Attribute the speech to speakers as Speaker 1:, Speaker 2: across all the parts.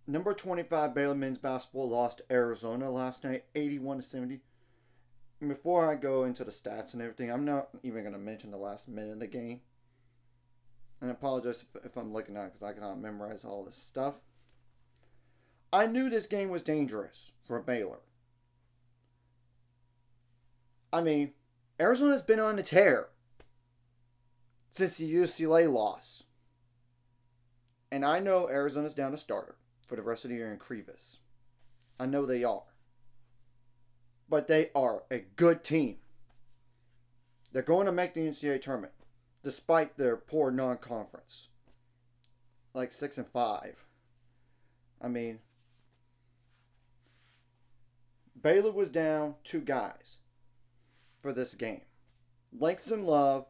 Speaker 1: Number 25 Baylor men's basketball lost to Arizona last night, 81-70. And before I go into the stats and everything, I'm not even going to mention the last minute of the game. And I apologize if I'm looking at it because I cannot memorize all this stuff. I knew this game was dangerous for Baylor. I mean, Arizona's been on a tear since the UCLA loss. And I know Arizona's down a starter for the rest of the year in Krivas. I know they are. But they are a good team. They're going to make the NCAA tournament, despite their poor non-conference. Like 6-5. I mean, Baylor was down 2 guys for this game. Langston Love,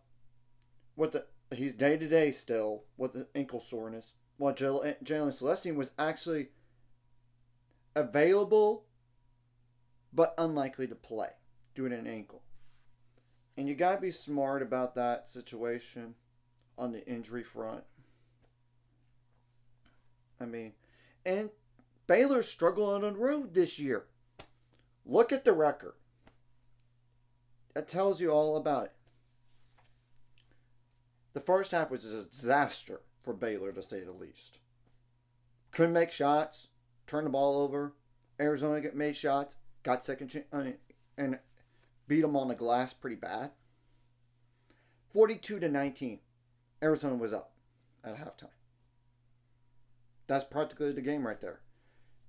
Speaker 1: he's day-to-day still with the ankle soreness. While Jalen Celestine was actually available but unlikely to play due to an ankle. And you got to be smart about that situation on the injury front. I mean, and Baylor's struggling on the road this year. Look at the record. That tells you all about it. The first half was a disaster for Baylor, to say the least. Couldn't make shots, turned the ball over. Arizona made shots, got and beat them on the glass pretty bad. 42-19, Arizona was up at halftime. That's practically the game right there.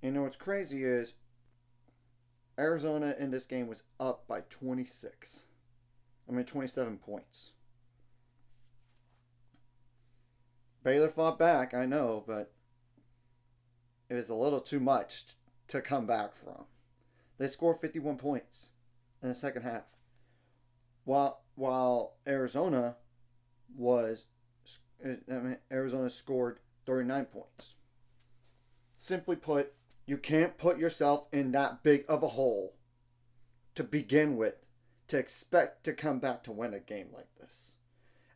Speaker 1: And you know what's crazy is Arizona in this game was up by 27 points. Baylor fought back, I know, but it was a little too much to come back from. They scored 51 points in the second half. While Arizona scored 39 points. Simply put, you can't put yourself in that big of a hole to begin with to expect to come back to win a game like this.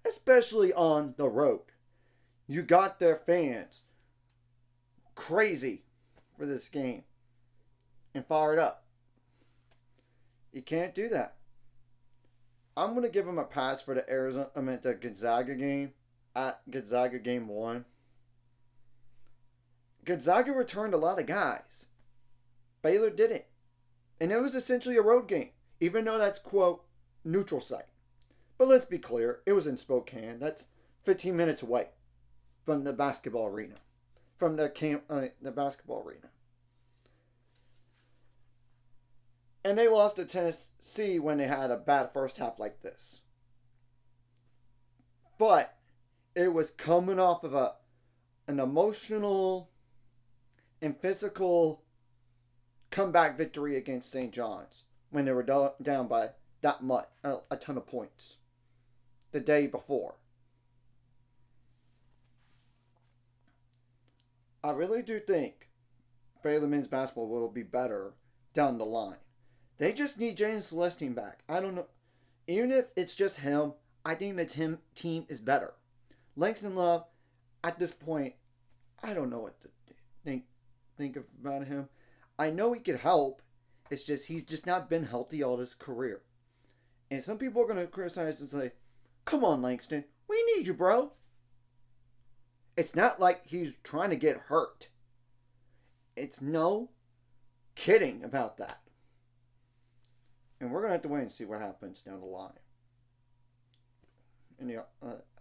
Speaker 1: Especially on the road. You got their fans crazy for this game and fired up. You can't do that. I'm going to give them a pass for the Gonzaga game at Gonzaga game 1. Gonzaga returned a lot of guys. Baylor didn't. And it was essentially a road game, even though that's, quote, neutral site. But let's be clear, it was in Spokane. That's 15 minutes away from the basketball arena. From the basketball arena. And they lost to Tennessee when they had a bad first half like this. But it was coming off of an emotional and physical comeback victory against St. John's when they were down by that much, a ton of points the day before. I really do think Baylor men's basketball will be better down the line. They just need Jalen Celestine back. I don't know. Even if it's just him, I think the team is better. Langston Love, at this point, I don't know what to think about him. I know he could help. It's just he's just not been healthy all his career. And some people are going to criticize and say, come on, Langston. We need you, bro. It's not like he's trying to get hurt. It's no kidding about that. And we're going to have to wait and see what happens down the line. And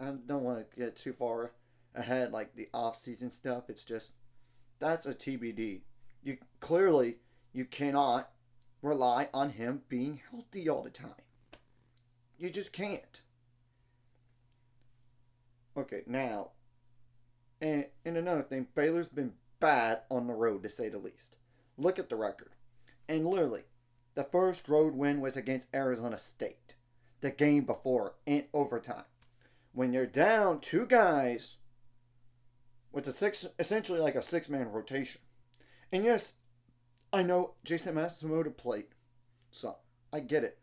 Speaker 1: I don't want to get too far ahead, like the off-season stuff. It's just, that's a TBD. You cannot rely on him being healthy all the time. You just can't. Okay, now, and another thing, Baylor's been bad on the road, to say the least. Look at the record. And literally, the first road win was against Arizona State. The game before, in overtime. When you're down 2 guys with essentially like a 6-man rotation. And yes, I know Jason Matsumoto played some. I get it.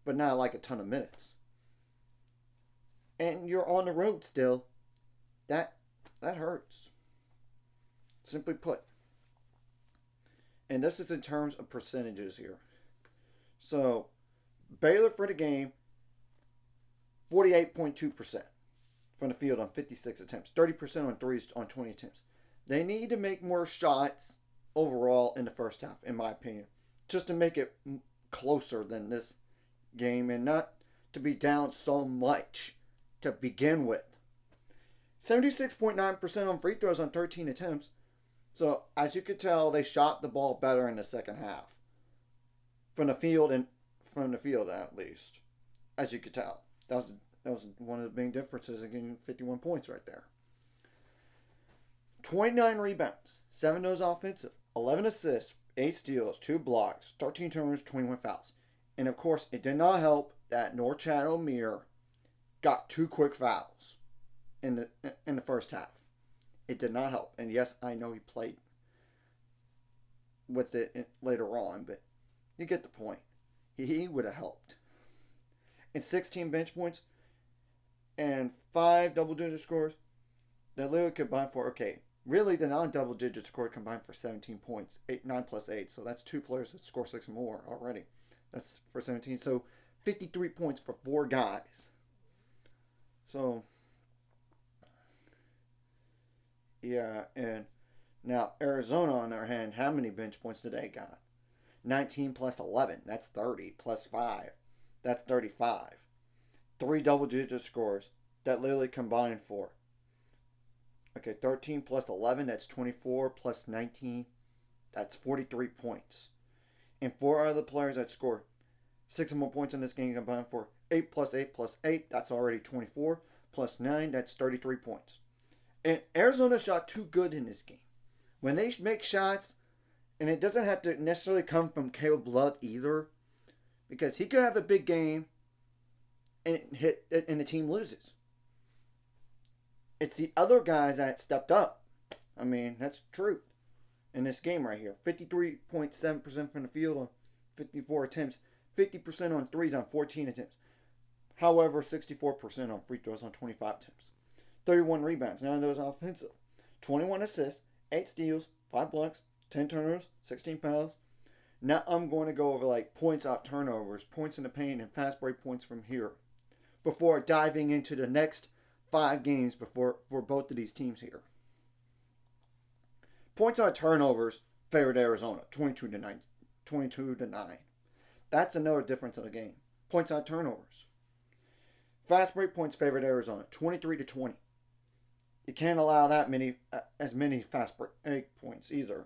Speaker 1: But not like a ton of minutes. And you're on the road still. That hurts. Simply put. And this is in terms of percentages here. So, Baylor for the game, 48.2% from the field on 56 attempts, 30% on threes on 20 attempts. They need to make more shots overall in the first half, in my opinion, just to make it closer than this game and not to be down so much to begin with. 76.9% on free throws on 13 attempts. So, as you could tell, they shot the ball better in the second half. From the field at least. As you could tell. That was one of the big differences in getting 51 points right there. 29 rebounds, 7 of those offensive, 11 assists, 8 steals, 2 blocks, 13 turnovers, 21 fouls. And of course, it did not help that Norchad Omier got 2 quick fouls in the first half. It did not help. And yes, I know he played with it later on, but you get the point. He would have helped. And 16 bench points and 5 double-digit scores that literally combined for, okay, really the non-double-digit score combined for 17 points. 9 plus 8, so that's 2 players that score 6 or more already. That's for 17. So 53 points for 4 guys. So, yeah, and now Arizona, on their hand, how many bench points did they got? 19 plus 11, that's 30, plus 5, that's 35. 3 double-digit scores that literally combined for. Okay, 13 plus 11, that's 24, plus 19, that's 43 points. And 4 other players that scored 6 or more points in this game combined for 8 plus 8 plus 8, that's already 24, plus 9, that's 33 points. And Arizona shot too good in this game. When they make shots, and it doesn't have to necessarily come from Caleb Love either, because he could have a big game and the team loses. It's the other guys that stepped up. I mean, that's true in this game right here. 53.7% from the field on 54 attempts, 50% on threes on 14 attempts. However, 64% on free throws on 25 attempts. 31 rebounds, none of those offensive. 21 assists, 8 steals, 5 blocks, 10 turnovers, 16 fouls. Now I'm going to go over like points out turnovers, points in the paint, and fast break points from here before diving into the next 5 games for both of these teams here. Points on turnovers favored Arizona, 22 to 9. That's another difference in the game. Points on turnovers. Fast break points favored Arizona, 23 to 20. You can't allow as many fast break points either.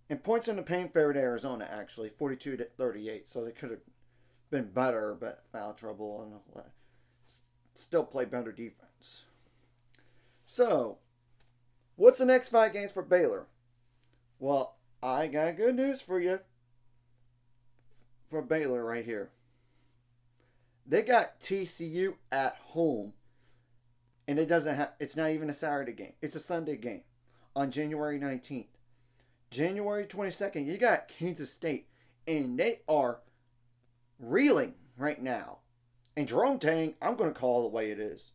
Speaker 1: And points in the paint favored Arizona, actually, 42 to 38. So they could have been better, but foul trouble and still play better defense. So, what's the next 5 games for Baylor? Well, I got good news for you. For Baylor right here. They got TCU at home. And it's not even a Saturday game. It's a Sunday game on January 19th. January 22nd, you got Kansas State. And they are reeling right now. And Jerome Tang, I'm going to call it the way it is.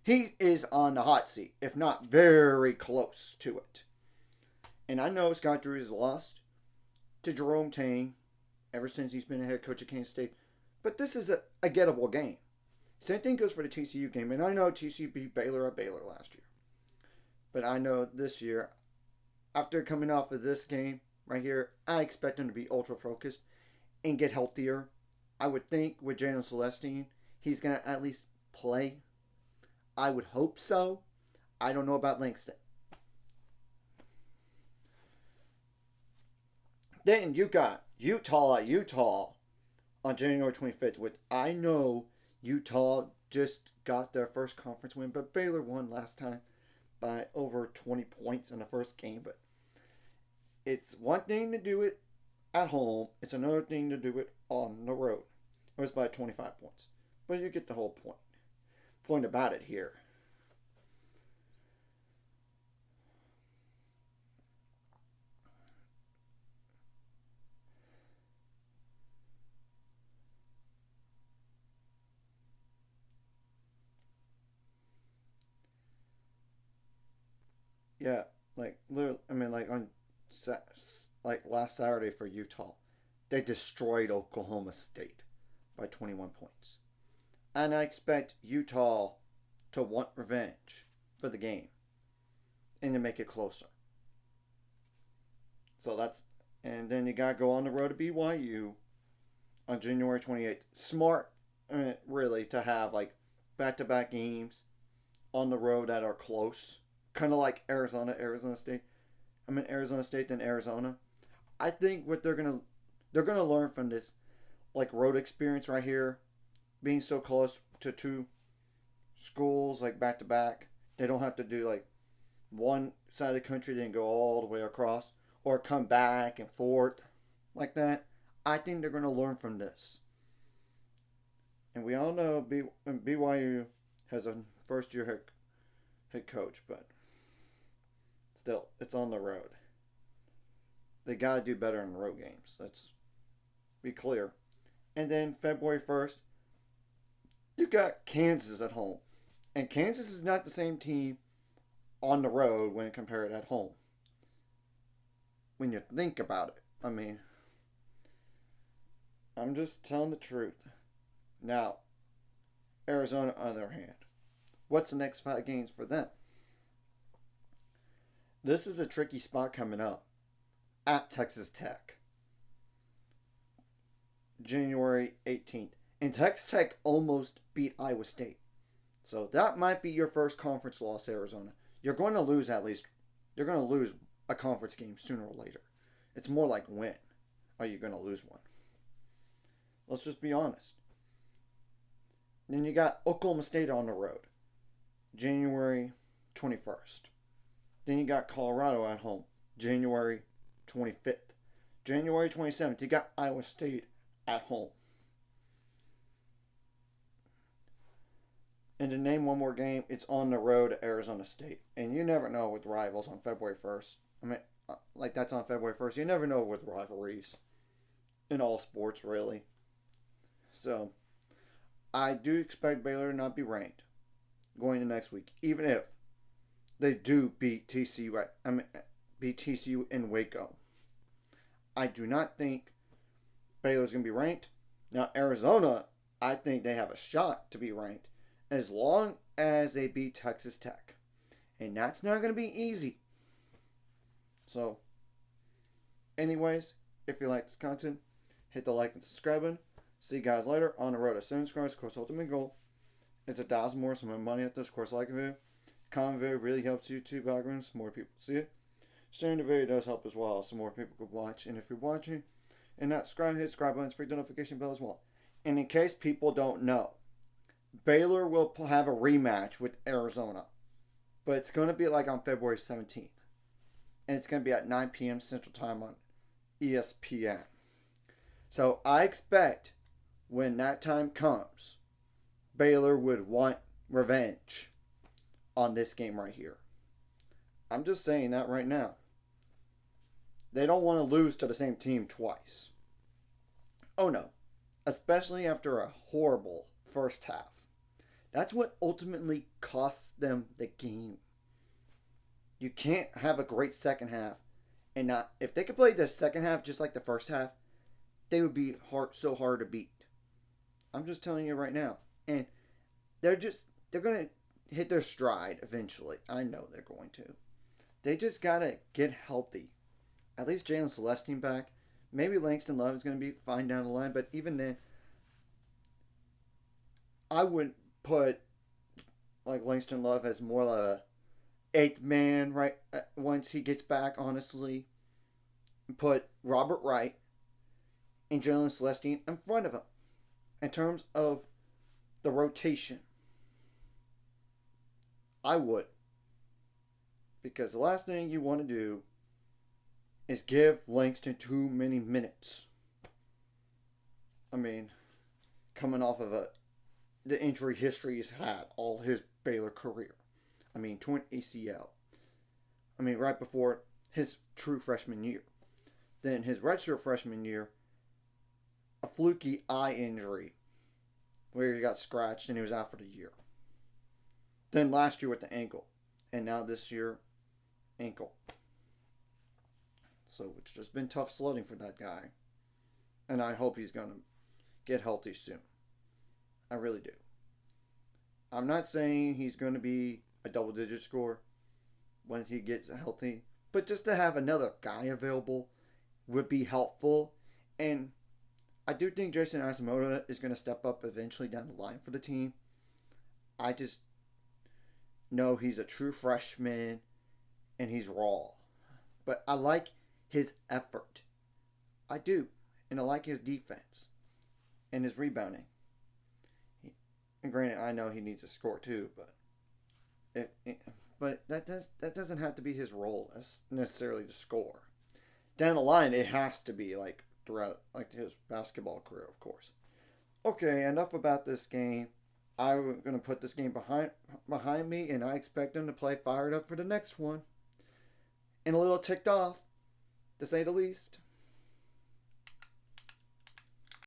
Speaker 1: He is on the hot seat, if not very close to it. And I know Scott Drew has lost to Jerome Tang ever since he's been a head coach at Kansas State. But this is a gettable game. Same thing goes for the TCU game. And I know TCU beat Baylor at Baylor last year. But I know this year, after coming off of this game right here, I expect them to be ultra focused and get healthier. I would think with Jalen Celestine, he's going to at least play. I would hope so. I don't know about Langston. Then you got Utah on January 25th. Which I know Utah just got their first conference win, but Baylor won last time by over 20 points in the first game. But it's one thing to do it at home. It's another thing to do it on the road. It was by 25 points. But you get the whole point. Point about it here. Yeah. Like literally, I mean, like on like last Saturday for Utah, they destroyed Oklahoma State by 21 points, and I expect Utah to want revenge for the game and to make it closer. So that's, and then you gotta go on the road to BYU on January 28th. Smart, really, to have like back-to-back games on the road that are close, kind of like Arizona State. I mean Arizona State then Arizona. I think what they're gonna learn from this like road experience right here, being so close to two schools like back to back. They don't have to do like one side of the country then go all the way across or come back and forth like that. I think they're gonna learn from this. And we all know BYU has a first year head coach, but still, it's on the road. They got to do better in road games. Let's be clear. And then February 1st, you got Kansas at home. And Kansas is not the same team on the road when compared at home. When you think about it. I mean, I'm just telling the truth. Now, Arizona, on the other hand, what's the next 5 games for them? This is a tricky spot coming up at Texas Tech, January 18th. And Texas Tech almost beat Iowa State. So that might be your first conference loss, Arizona. You're going to lose at least, you're going to lose a conference game sooner or later. It's more like when are you going to lose one? Let's just be honest. Then you got Oklahoma State on the road, January 21st. Then you got Colorado at home, January 25th. January 27th, you got Iowa State at home. And to name one more game, it's on the road at Arizona State. And you never know with rivals on February 1st. I mean, like that's on February 1st. You never know with rivalries in all sports, really. So, I do expect Baylor to not be ranked going into next week, even if they do beat TCU. Beat TCU in Waco. I do not think Baylor's going to be ranked. Now, Arizona, I think they have a shot to be ranked as long as they beat Texas Tech. And that's not going to be easy. So, anyways, if you like this content, hit the like and subscribe button. See you guys later on the road to 7 subscribers. Of course, ultimate goal is 1,000 more, so my money at this. Of course, like a video. Comment video really helps YouTube algorithms. More people see it. Sharing the video does help as well, so more people could watch. And if you're watching and not subscribed, hit subscribe button, free the notification bell as well. And in case people don't know, Baylor will have a rematch with Arizona, but it's going to be like on February 17th, and it's going to be at 9 p.m. Central Time on ESPN. So I expect when that time comes, Baylor would want revenge on this game right here. I'm just saying that right now. They don't want to lose to the same team twice. Oh no. Especially after a horrible first half. That's what ultimately costs them the game. You can't have a great second half and not. If they could play the second half just like the first half, they would be so hard to beat. I'm just telling you right now. And they're going to hit their stride eventually. I know they're going to. They just got to get healthy. At least Jalen Celestine back. Maybe Langston Love is going to be fine down the line. But even then, I wouldn't put like Langston Love as more like a 8th man right once he gets back, honestly. Put Robert Wright and Jalen Celestine in front of him in terms of the rotation. I would. Because the last thing you want to do is give Langston too many minutes. I mean, coming off of the injury history he's had all his Baylor career. I mean, torn ACL. I mean, right before his true freshman year. Then his redshirt freshman year, a fluky eye injury where he got scratched and he was out for the year. Then last year with the ankle. And now this year ankle. So it's just been tough sledding for that guy. And I hope he's going to get healthy soon. I really do. I'm not saying he's going to be a double-digit scorer when he gets healthy, but just to have another guy available would be helpful. And I do think Jason Asamoah is going to step up eventually down the line for the team. I just know he's a true freshman and he's raw. But I like his effort. I do. And I like his defense and his rebounding. And granted, I know he needs to score too, but that doesn't have to be his role as necessarily to score. Down the line, it has to be like throughout like his basketball career, of course. Okay, enough about this game. I'm gonna put this game behind me, and I expect them to play fired up for the next one, and a little ticked off, to say the least.